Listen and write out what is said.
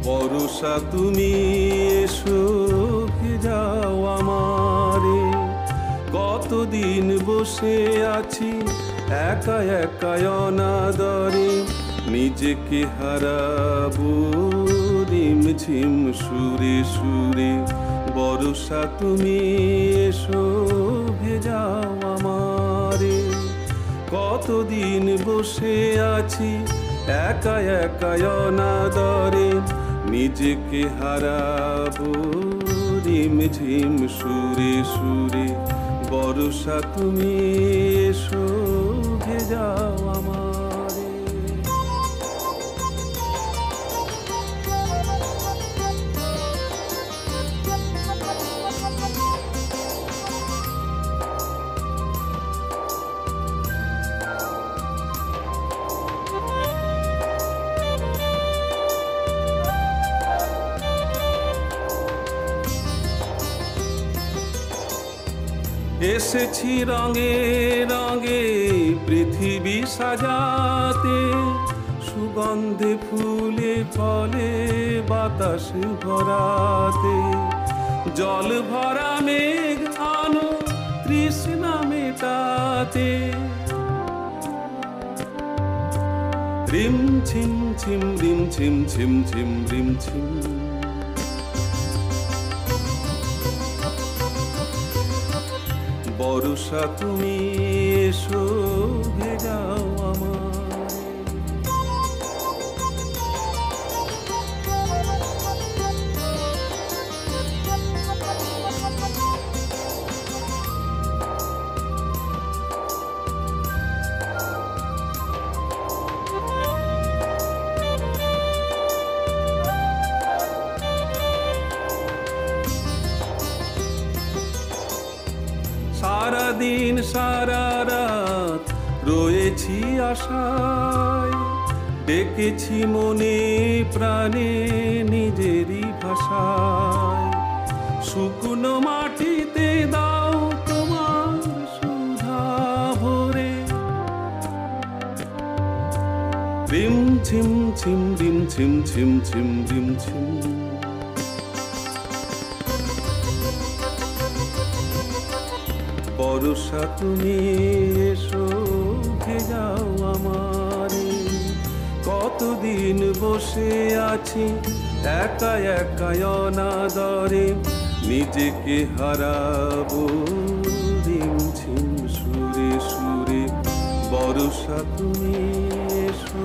বরষা তুমি এসো ভেজাও আমারে, কতদিন বসে আছি একা একা অনাদরে, নিজেকে হারাবো রিমঝিম সুরে সুরে। বরষা তুমি এসো ভেজাও আমারে, কতদিন বসে আছি একা একা অনাদরে, নিজেকে হারাবো রিমঝিম সুরে সুরে। বরষা তুমি এসো ভেজাও আমারে। এসেছি রঙে রঙে পৃথিবী সাজাতে, সুগন্ধে ফুলে ফলে বাতাস ভরাতে। জল ভরা মেঘ আনো তৃষ্ণা মেটাতে, রিম ঝিম ঝিম রিম ঝিম ঝিম ঝিম রিম ঝিম। বরষা তুমি এসো ভেজাও আমারে। সারাদিন সারা রাত রয়েছি আশায়, ডেকেছি মনে প্রাণে নিজেরই ভাষায়। শুকনো মাটিতে দাও তোমার সুধা ভরে, রিম ঝিম ঝিম রিম ঝিম ঝিম ঝিম রিম ঝিম। বরষা তুমি এসো ভেজাও আমারে, কতদিন বসে আছি একা একা অনাদরে, নিজেকে হারাবো রিমঝিম সুরে সুরে। বরষা তুমি এসো